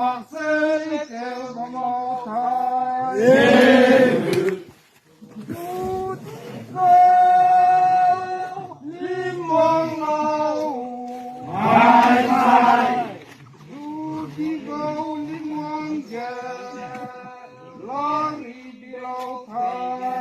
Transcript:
học sinh kêu thầm một thời lim mong ngầu mai mai đi câu lim mong chờ lo đi lâu thời